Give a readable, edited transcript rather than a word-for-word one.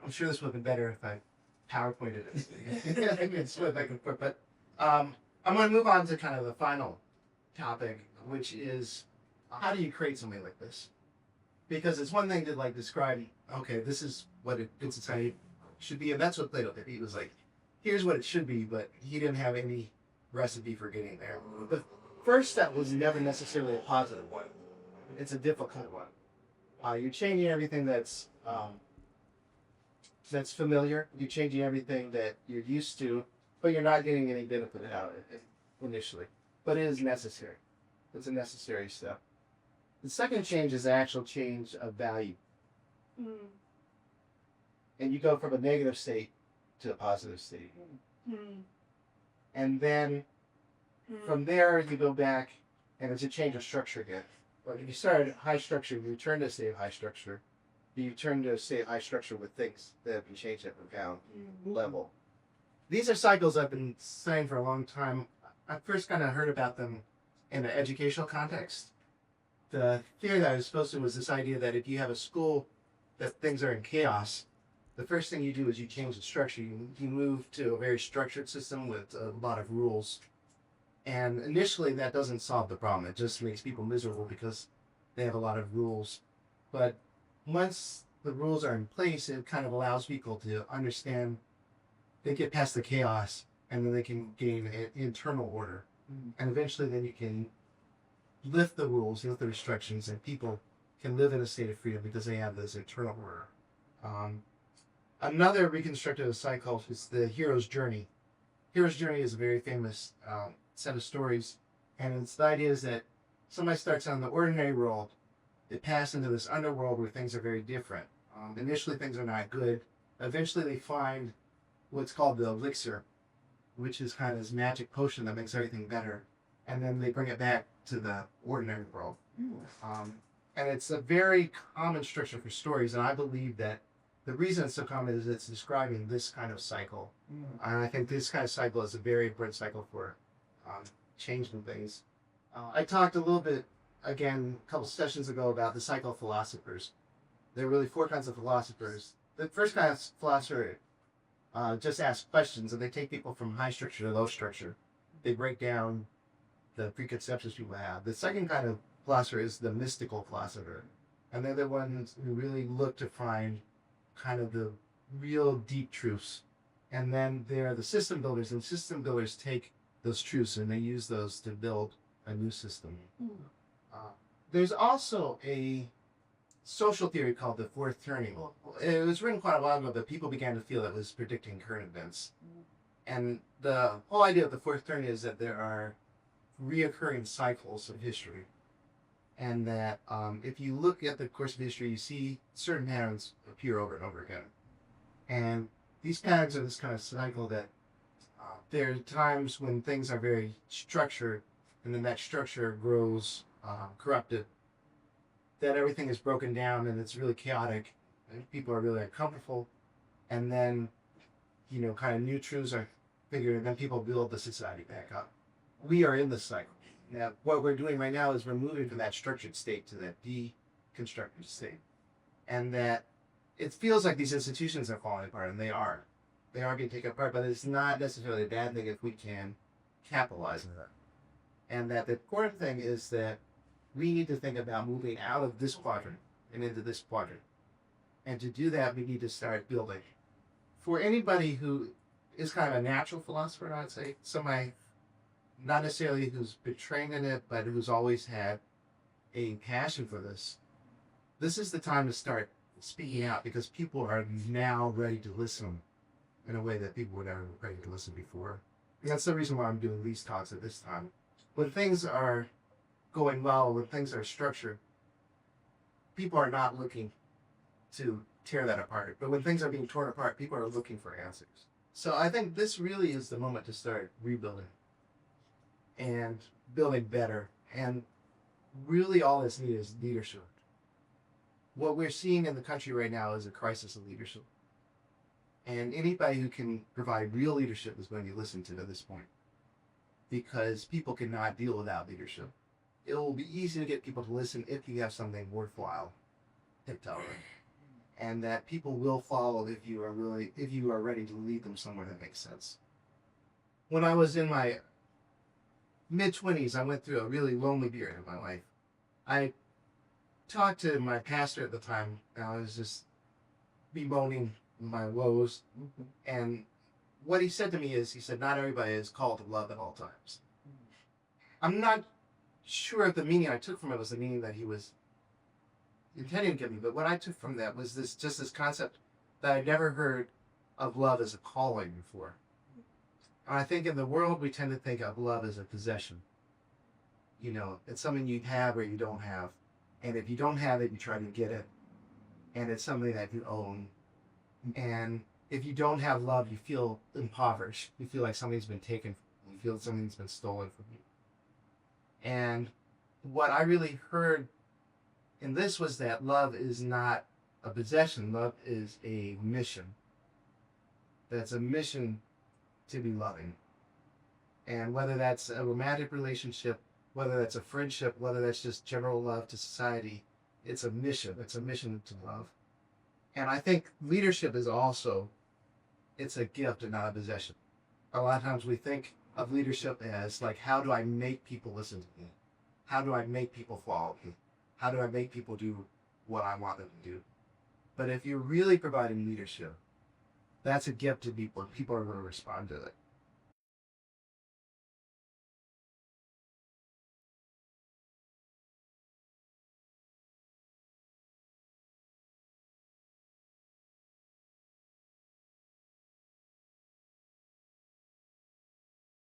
I'm sure this would have been better if I PowerPointed it. It's what I can put, but I'm going to move on to kind of the final topic, which is how do you create something like this? Because it's one thing to like describe, okay, this is what a good society should be, and that's what Plato did. He was like, here's what it should be, but he didn't have any recipe for getting there. The first step was never necessarily a positive one. It's a difficult one. You're changing everything that's familiar. You're changing everything that you're used to, but you're not getting any benefit out of it initially. But it is necessary. It's a necessary step. The second change is the actual change of value. Mm. And you go from a negative state to a positive state. Mm. And then from there, you go back, and it's a change of structure again. Like if you start at high structure, you return to a state of high structure. You turn to a state of high structure with things that have been changed at profound level. These are cycles I've been studying for a long time. I first kind of heard about them in an educational context. The theory that I was supposed to was this idea that if you have a school that things are in chaos, the first thing you do is you change the structure. You move to a very structured system with a lot of rules. And initially that doesn't solve the problem. It just makes people miserable because they have a lot of rules. But once the rules are in place, it kind of allows people to understand, they get past the chaos, and then they can gain an internal order. Mm-hmm. And eventually then you can lift the rules, lift the restrictions, and people can live in a state of freedom because they have this internal order. Another reconstructive cycle is the hero's journey. Hero's journey is a very famous set of stories, and it's the idea is that somebody starts on the ordinary world, they pass into this underworld where things are very different. Initially things are not good. Eventually they find what's called the elixir, which is kind of this magic potion that makes everything better, and then they bring it back to the ordinary world. And it's a very common structure for stories, and I believe that the reason it's so common is it's describing this kind of cycle. And I think this kind of cycle is a very important cycle for changing things. I talked a little bit, again, a couple sessions ago about the cycle of philosophers. There are really four kinds of philosophers. The first kind of philosopher just asks questions, and they take people from high structure to low structure. They break down the preconceptions people have. The second kind of philosopher is the mystical philosopher. And they're the ones who really look to find kind of the real deep truths. And then there are the system builders, and system builders take those truths and they use those to build a new system. There's also a social theory called the fourth turning. It was written quite a while ago, but people began to feel it was predicting current events. And the whole idea of the fourth turning is that there are reoccurring cycles of history. And that if you look at the course of history, you see certain patterns appear over and over again. And these patterns are this kind of cycle that there are times when things are very structured, and then that structure grows corrupted. That everything is broken down and it's really chaotic, and people are really uncomfortable. And then, kind of new truths are figured, and then people build the society back up. We are in this cycle. Now, what we're doing right now is we're moving from that structured state to that deconstructed state. And that it feels like these institutions are falling apart, and they are. They are being taken apart, but it's not necessarily a bad thing if we can capitalize on that. And that the important thing is that we need to think about moving out of this quadrant and into this quadrant. And to do that, we need to start building. For anybody who is kind of a natural philosopher, I'd say, somebody not necessarily who's been trained in it, but who's always had a passion for this, this is the time to start speaking out, because people are now ready to listen in a way that people were never ready to listen before. And that's the reason why I'm doing these talks at this time. When things are going well, when things are structured, people are not looking to tear that apart. But when things are being torn apart, people are looking for answers. So I think this really is the moment to start rebuilding and building better. And really all that's needed is leadership. What we're seeing in the country right now is a crisis of leadership. And anybody who can provide real leadership is going to be listened to at this point, because people cannot deal without leadership. It will be easy to get people to listen if you have something worthwhile to tell them. and that people will follow if you are ready to lead them somewhere that makes sense. When I was in my mid-20s, I went through a really lonely period of my life. I talked to my pastor at the time, and I was just bemoaning my woes. And what he said to me is, he said, not everybody is called to love at all times. I'm not sure if the meaning I took from it was the meaning that he was intending to give me, but what I took from that was this concept that I'd never heard of love as a calling before. And I think in the world we tend to think of love as a possession. You know, it's something you have or you don't have. And if you don't have it, you try to get it. And it's something that you own. And if you don't have love, you feel impoverished. You feel like something's been taken from you. You feel something's been stolen from you. And what I really heard in this was that love is not a possession. Love is a mission. That's a mission to be loving. And whether that's a romantic relationship, whether that's a friendship, whether that's just general love to society, it's a mission. It's a mission to love. And I think leadership is also, it's a gift and not a possession. A lot of times we think of leadership as like, how do I make people listen to me? How do I make people follow me? How do I make people do what I want them to do? But if you're really providing leadership, that's a gift to people. People are going to respond to it.